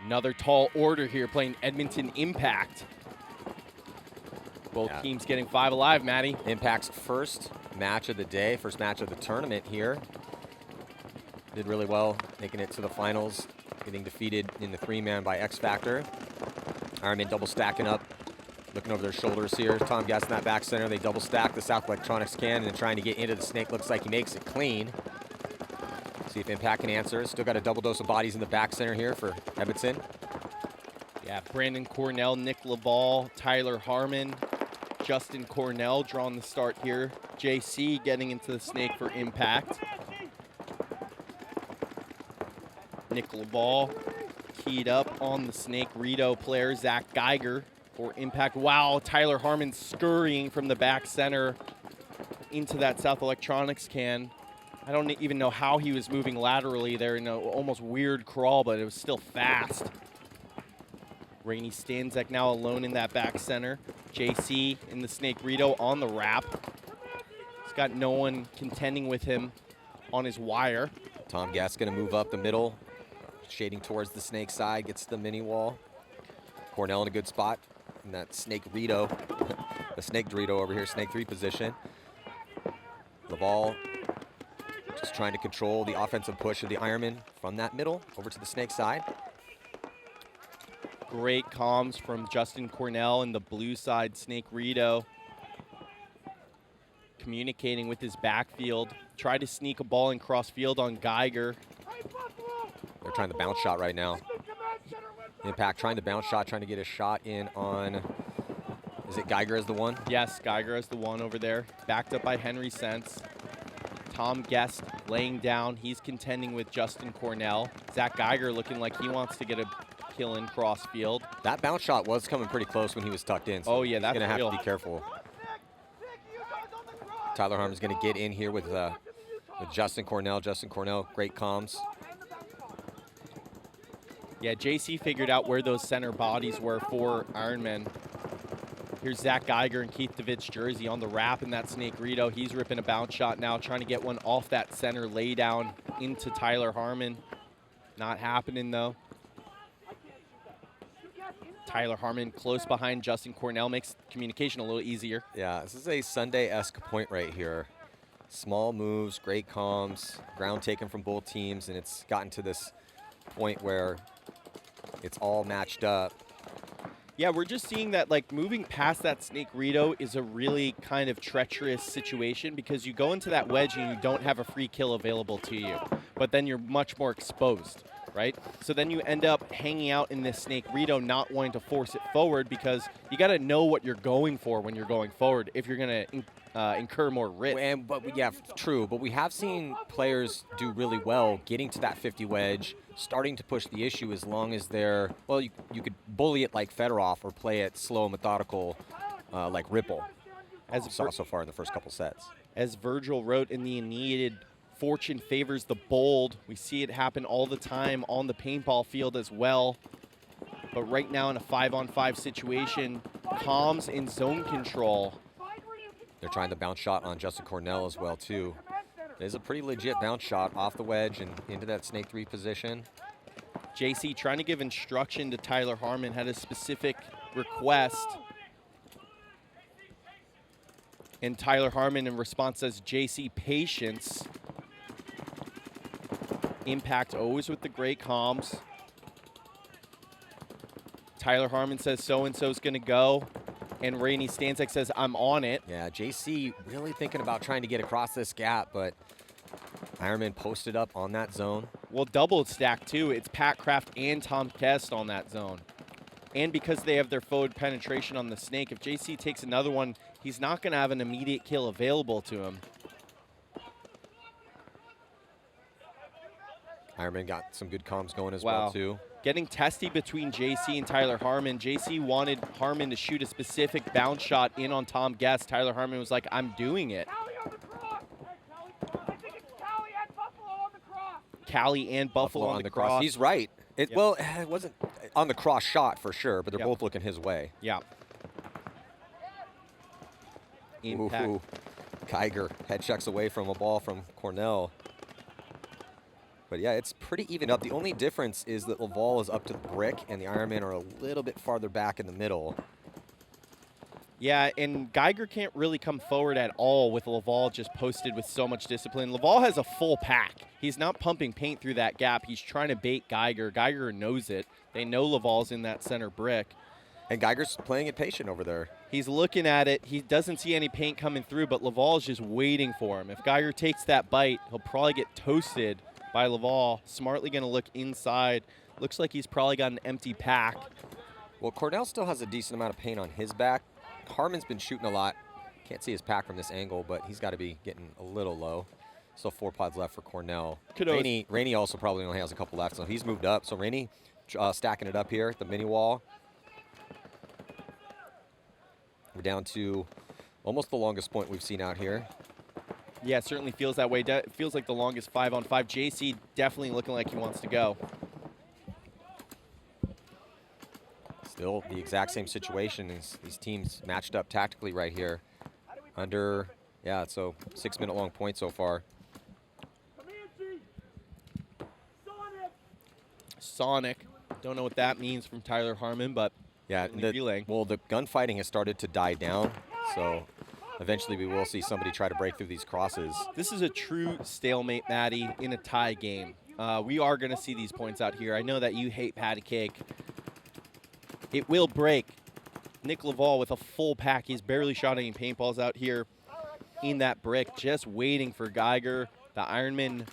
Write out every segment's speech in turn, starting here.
Another tall order here playing Edmonton Impact. Both teams getting 5 alive, Maddie. Impact's first match of the day, first match of the tournament here. Did really well, making it to the finals, getting defeated in the 3-man by X Factor. Ironmen double stacking up, looking over their shoulders here. Tom Guest in that back center. They double stack the South Electronics can and trying to get into the snake. Looks like he makes it clean. See if Impact can answer. Still got a double dose of bodies in the back center here for Edmonton. Yeah, Brandon Cornell, Nick Laval, Tyler Harmon, Justin Cornell drawing the start here. JC getting into the snake for Impact. Nick Laval keyed up on the snake. Rito player Zach Geiger for Impact. Wow, Tyler Harmon scurrying from the back center into that South Electronics can. I don't even know how he was moving laterally there in an almost weird crawl, but it was still fast. Rainey Stanzek now alone in that back center. JC in the snake. Rito on the wrap. He's got no one contending with him on his wire. Tom Guest gonna move up the middle, shading towards the snake side, gets the mini wall. Cornell in a good spot in that snake Rito, the snake Dorito over here, snake 3 position. Laval just trying to control the offensive push of the Ironmen from that middle over to the snake side. Great comms from Justin Cornell in the blue side, snake Rito. Communicating with his backfield. Tried to sneak a ball in cross field on Geiger. They're trying the bounce shot right now. Impact trying the bounce shot, trying to get a shot in on, is it Geiger as the one? Yes, Geiger as the one over there. Backed up by Henry Sense. Tom Guest laying down. He's contending with Justin Cornell. Zach Geiger looking like he wants to get a kill in cross field. That bounce shot was coming pretty close when he was tucked in. So oh yeah, that's gonna have to be careful. Tyler Harmon's gonna get in here with Justin Cornell. Justin Cornell, great comms. Yeah, JC figured out where those center bodies were for Ironmen. Here's Zach Geiger and Keith DeWitt's jersey on the wrap in that snake Rito. He's ripping a bounce shot now, trying to get one off that center lay down into Tyler Harmon. Not happening though. Tyler Harmon close behind Justin Cornell makes communication a little easier. Yeah, this is a Sunday-esque point right here. Small moves, great comms, ground taken from both teams, and it's gotten to this point where it's all matched up. Yeah, we're just seeing that, like, moving past that snake Rito is a really kind of treacherous situation because you go into that wedge and you don't have a free kill available to you, but then you're much more exposed, right? So then you end up hanging out in this snake Rito, not wanting to force it forward because you got to know what you're going for when you're going forward if you're going to incur more risk. Yeah, true, but we have seen players do really well getting to that 50 wedge, starting to push the issue as long as they're, well, you could bully it like Fedorov or play it slow, methodical, like Ripple, as we saw so far in the first couple sets. As Virgil wrote in the Aeneid, fortune favors the bold. We see it happen all the time on the paintball field as well. But right now in a 5-on-5 situation, comms in zone control. They're trying the bounce shot on Justin Cornell as well, too. It is a pretty legit bounce shot off the wedge and into that snake 3 position. JC trying to give instruction to Tyler Harmon, had a specific request. And Tyler Harmon in response says, JC, patience. Impact always with the great comms. Tyler Harmon says so-and-so's going to go. And Rainey Stanzek says, I'm on it. Yeah, JC really thinking about trying to get across this gap, but Ironman posted up on that zone. Well, double stack, too. It's Pat Kraft and Tom Kest on that zone. And because they have their forward penetration on the snake, if JC takes another one, he's not going to have an immediate kill available to him. Ironman got some good comms going as well, too. Getting testy between JC and Tyler Harmon. JC wanted Harmon to shoot a specific bounce shot in on Tom Guest. Tyler Harmon was like, I'm doing it. Callie and Buffalo on the cross. He's right. Well, it wasn't on the cross shot for sure, but they're both looking his way. Yeah. Impact. Ooh. Geiger head checks away from a ball from Cornell. But yeah, it's pretty even up. The only difference is that Laval is up to the brick and the Ironmen are a little bit farther back in the middle. Yeah, and Geiger can't really come forward at all with Laval just posted with so much discipline. Laval has a full pack. He's not pumping paint through that gap. He's trying to bait Geiger. Geiger knows it. They know Laval's in that center brick. And Geiger's playing it patient over there. He's looking at it. He doesn't see any paint coming through, but Laval's just waiting for him. If Geiger takes that bite, he'll probably get toasted by Laval. Smartly going to look inside. Looks like he's probably got an empty pack. Well, Cornell still has a decent amount of paint on his back. Harmon's been shooting a lot. Can't see his pack from this angle, but he's got to be getting a little low. Still 4 pods left for Cornell. Rainey also probably only has a couple left, so he's moved up. So Rainey stacking it up here at the mini wall. We're down to almost the longest point we've seen out here. Yeah, it certainly feels that way. It feels like the longest 5-on-5. JC definitely looking like he wants to go. Still the exact same situation. These teams matched up tactically right here. Under, yeah, so 6-minute long point so far. Sonic. Don't know what that means from Tyler Harmon, but yeah, the gunfighting has started to die down, so eventually we will see somebody try to break through these crosses. This is a true stalemate, Maddie, in a tie game. We are going to see these points out here. I know that you hate patty cake. It will break. Nick Laval with a full pack. He's barely shot any paintballs out here in that brick, just waiting for Geiger. The Ironmen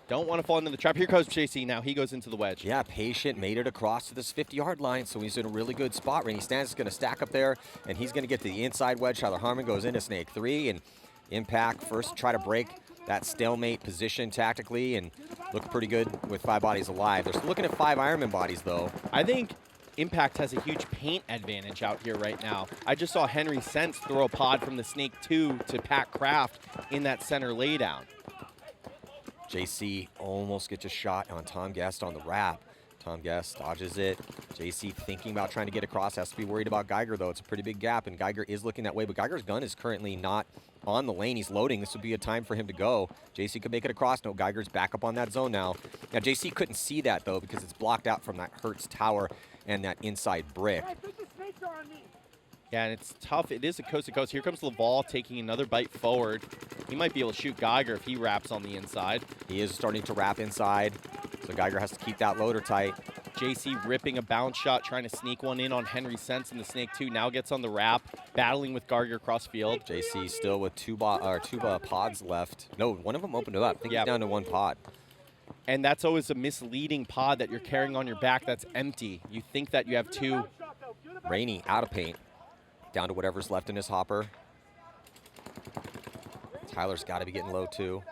don't want to fall into the trap. Here comes JC now. He goes into the wedge. Yeah, patient, made it across to this 50-yard line, so he's in a really good spot. Rainey Stans is going to stack up there, and he's going to get to the inside wedge. Tyler Harmon goes into snake 3, and Impact first try to break that stalemate position tactically and look pretty good with 5 bodies alive. They're still looking at 5 Ironman bodies, though. I think Impact has a huge paint advantage out here right now. I just saw Henry Sense throw a pod from the Snake 2 to Pat Kraft in that center laydown. JC almost gets a shot on Tom Guest on the wrap. Tom Guest dodges it. JC thinking about trying to get across. Has to be worried about Geiger, though. It's a pretty big gap, and Geiger is looking that way, but Geiger's gun is currently not on the lane. He's loading. This would be a time for him to go. JC could make it across. No, Geiger's back up on that zone now. Now, JC couldn't see that, though, because it's blocked out from that Hertz tower and that inside brick. Yeah, and it's tough. It is a coast-to-coast. Here comes Laval taking another bite forward. He might be able to shoot Geiger if he wraps on the inside. He is starting to wrap inside, so Geiger has to keep that loader tight. JC ripping a bounce shot, trying to sneak one in on Henry Sense in the Snake 2. Now gets on the wrap, battling with Geiger across field. JC still with two pods left. No, one of them opened it up. I think he's down to 1 pod. And that's always a misleading pod that you're carrying on your back that's empty. You think that you have 2. Rainey out of paint. Down to whatever's left in his hopper. Tyler's got to be getting low, too.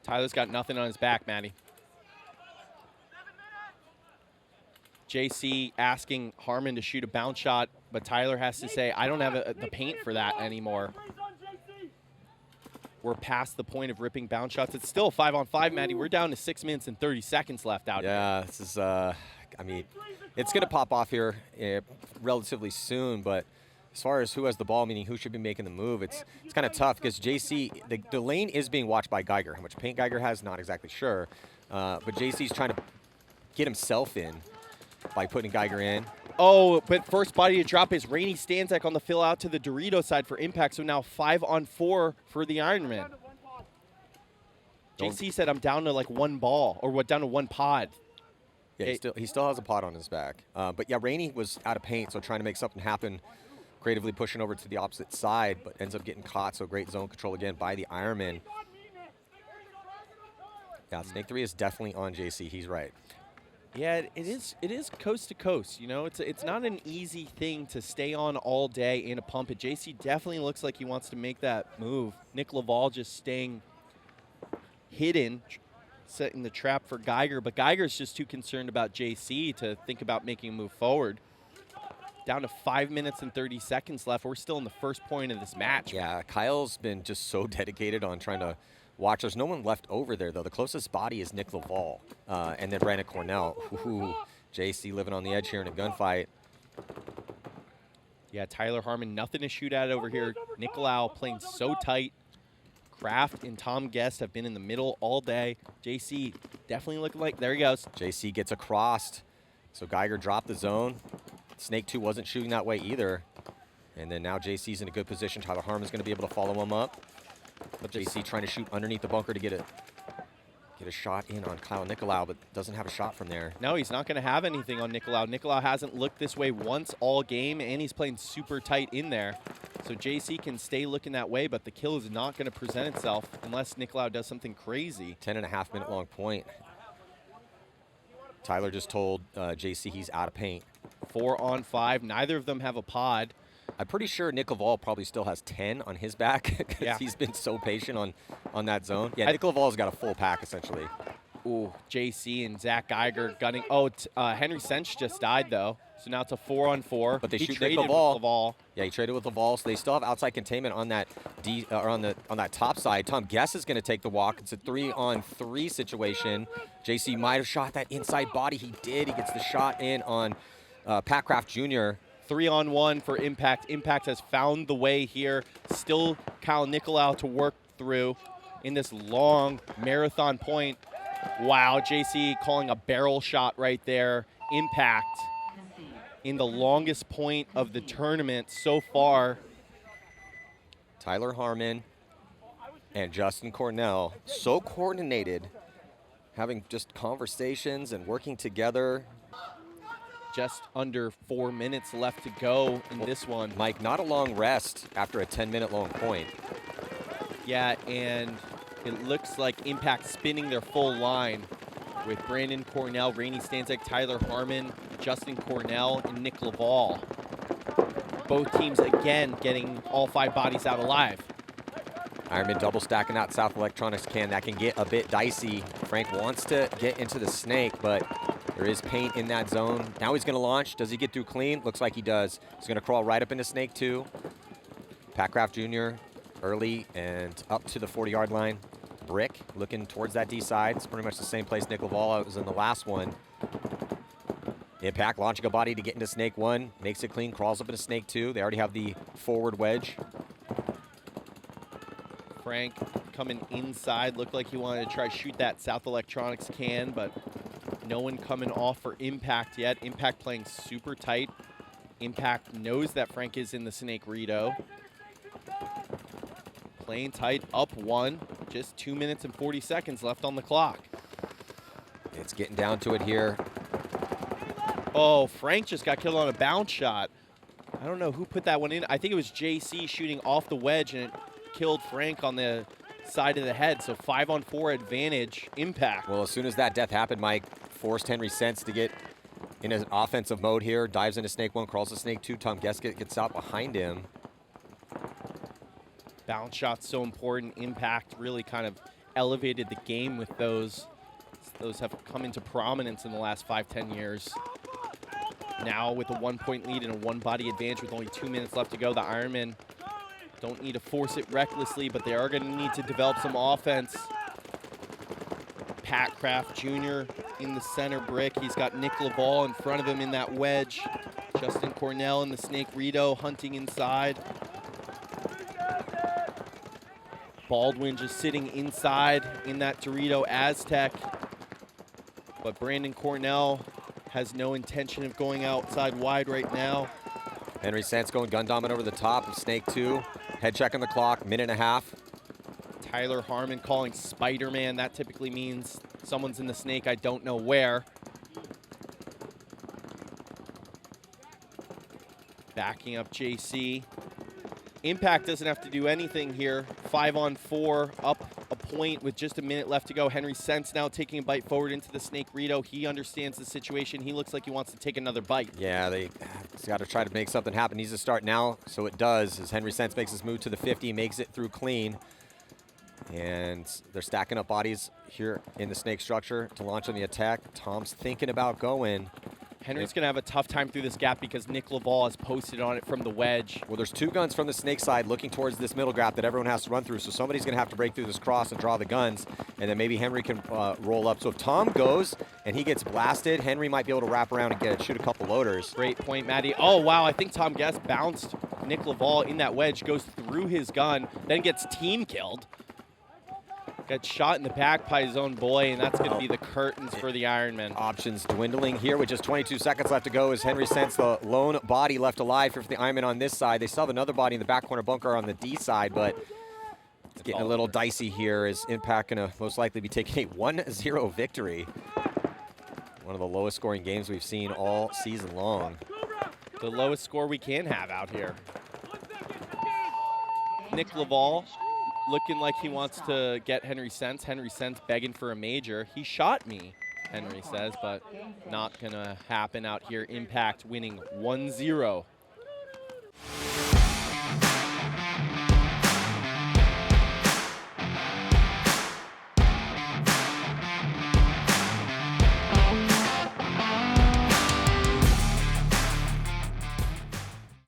Tyler's got nothing on his back, Maddie. JC asking Harmon to shoot a bounce shot, but Tyler has to say, I don't have the paint for that anymore. We're past the point of ripping bounce shots. It's still 5-on-5, Maddie. We're down to 6 minutes and 30 seconds left out here. Yeah, this is, I mean, it's going to pop off here relatively soon, but as far as who has the ball, meaning who should be making the move, it's kind of tough because JC, the lane is being watched by Geiger. How much paint Geiger has, not exactly sure. But JC's trying to get himself in by putting Geiger in. Oh, but first body to drop is Rainey Stanzak on the fill out to the Dorito side for Impact. So now 5-on-4 for the Ironmen. JC said I'm down to like 1 ball, or what, down to 1 pod. Yeah, he still has a pod on his back. But yeah, Rainey was out of paint, so trying to make something happen, creatively pushing over to the opposite side, but ends up getting caught. So great zone control again by the Ironmen. Yeah, Snake 3 is definitely on JC. He's right. Yeah, it is coast to coast. You know, it's not an easy thing to stay on all day in a pump. It JC definitely looks like he wants to make that move. Nick Laval just staying hidden, setting the trap for Geiger, but Geiger's just too concerned about JC to think about making a move forward. Down to 5 minutes and 30 seconds left. We're still in the first point of this match. Yeah, Kyle's been just so dedicated on trying to watch. There's no one left over there, though. The closest body is Nick Laval, and then Brandon Cornell. Ooh, JC living on the edge here in a gunfight. Yeah, Tyler Harmon, nothing to shoot at over here. Nicolau playing so tight. Kraft and Tom Guest have been in the middle all day. JC definitely looking like, there he goes. JC gets across. So Geiger dropped the zone. Snake 2 wasn't shooting that way either. And then now JC's in a good position. Tyler Harmon's going to be able to follow him up. But JC trying to shoot underneath the bunker to get a shot in on Kyle Nicolau, but doesn't have a shot from there. No, he's not going to have anything on Nicolau. Nicolau hasn't looked this way once all game, and he's playing super tight in there. So JC can stay looking that way, but the kill is not going to present itself unless Nicolau does something crazy. 10.5 minute long point. Tyler just told JC he's out of paint. 4 on 5. Neither of them have a pod. I'm pretty sure Nick Laval probably still has 10 on his back because he's been so patient on that zone. Yeah, Nick Laval's got a full pack essentially. Ooh, JC and Zach Geiger gunning. Oh, Henry Sench just died though. So now it's a 4 on 4. But they shoot traded Nick with Laval. Yeah, he traded with Laval, so they still have outside containment on that on that top side. Tom Guess is going to take the walk. It's a 3 on 3 situation. JC might have shot that inside body. He did. He gets the shot in on Pat Kraft Jr. 3 on 1 for Impact. Impact has found the way here. Still Kyle Nicolau to work through in this long marathon point. Wow, JC calling a barrel shot right there. Impact in the longest point of the tournament so far. Tyler Harmon and Justin Cornell, so coordinated, having just conversations and working together. Just under 4 minutes left to go in this one. Mike, not a long rest after a 10-minute long point. Yeah, and it looks like Impact spinning their full line with Brandon Cornell, Rainey Stanczyk, Tyler Harmon, Justin Cornell, and Nick Laval. Both teams, again, getting all 5 bodies out alive. Ironmen double stacking that South Electronics can. That can get a bit dicey. Frank wants to get into the snake, but there is paint in that zone. Now he's going to launch. Does he get through clean? Looks like he does. He's going to crawl right up into snake 2. Pat Kraft Jr. early and up to the 40-yard line. Brick looking towards that D side. It's pretty much the same place Nick Laval was in the last one. Impact launching a body to get into snake 1. Makes it clean, crawls up into snake 2. They already have the forward wedge. Frank coming inside. Looked like he wanted to try to shoot that South Electronics can, but no one coming off for Impact yet. Impact playing super tight. Impact knows that Frank is in the snake Rito. Playing tight, up 1. Just 2 minutes and 40 seconds left on the clock. It's getting down to it here. Oh, Frank just got killed on a bounce shot. I don't know who put that one in. I think it was JC shooting off the wedge, and it killed Frank on the side of the head. So 5 on 4 advantage, Impact. Well, as soon as that death happened, Mike forced Henry Sense to get in an offensive mode here. Dives into snake 1, crawls to snake 2. Tom Geskett gets out behind him. Bounce shots so important. Impact really kind of elevated the game with those. Those have come into prominence in the last 5-10 years. Now with a 1-point lead and a 1-body advantage with only 2 minutes left to go, the Ironmen don't need to force it recklessly, but they are going to need to develop some offense. Pat Kraft Jr. in the center brick. He's got Nick Laval in front of him in that wedge. Justin Cornell in the snake Rito hunting inside. Baldwin just sitting inside in that Dorito Aztec. But Brandon Cornell has no intention of going outside wide right now. Henry Sense going gun dominant over the top of snake 2. Head check on the clock, minute and a half. Tyler Harmon calling Spider-Man. That typically means someone's in the snake, I don't know where. Backing up JC. Impact doesn't have to do anything here. 5 on 4, up a point with just a minute left to go. Henry Sense now taking a bite forward into the snake Rito. He understands the situation. He looks like he wants to take another bite. Yeah, they got to try to make something happen. Needs to start now, so it does. As Henry Sense makes his move to the 50, makes it through clean. And they're stacking up bodies here in the snake structure to launch on the attack. Tom's thinking about going. Henry's going to have a tough time through this gap because Nick Laval has posted on it from the wedge. Well, there's 2 guns from the snake side looking towards this middle gap that everyone has to run through. So somebody's going to have to break through this cross and draw the guns, and then maybe Henry can roll up. So if Tom goes and he gets blasted, Henry might be able to wrap around and shoot a couple loaders. Great point, Maddie. Oh, wow, I think Tom Guest bounced Nick Laval in that wedge, goes through his gun, then gets team killed. Got shot in the back by his own boy, and that's going to be the curtains for the Ironmen. Options dwindling here with just 22 seconds left to go as Henry Sense, the lone body left alive here for the Ironmen on this side. They still have another body in the back corner bunker on the D side, but it's getting a little dicey here as Impact going to most likely be taking a 1-0 victory. One of the lowest scoring games we've seen all season long. The lowest score we can have out here. Nick Laval looking like he wants to get Henry Sense. Henry Sense begging for a major. He shot me, Henry says, but not going to happen out here. Impact winning 1-0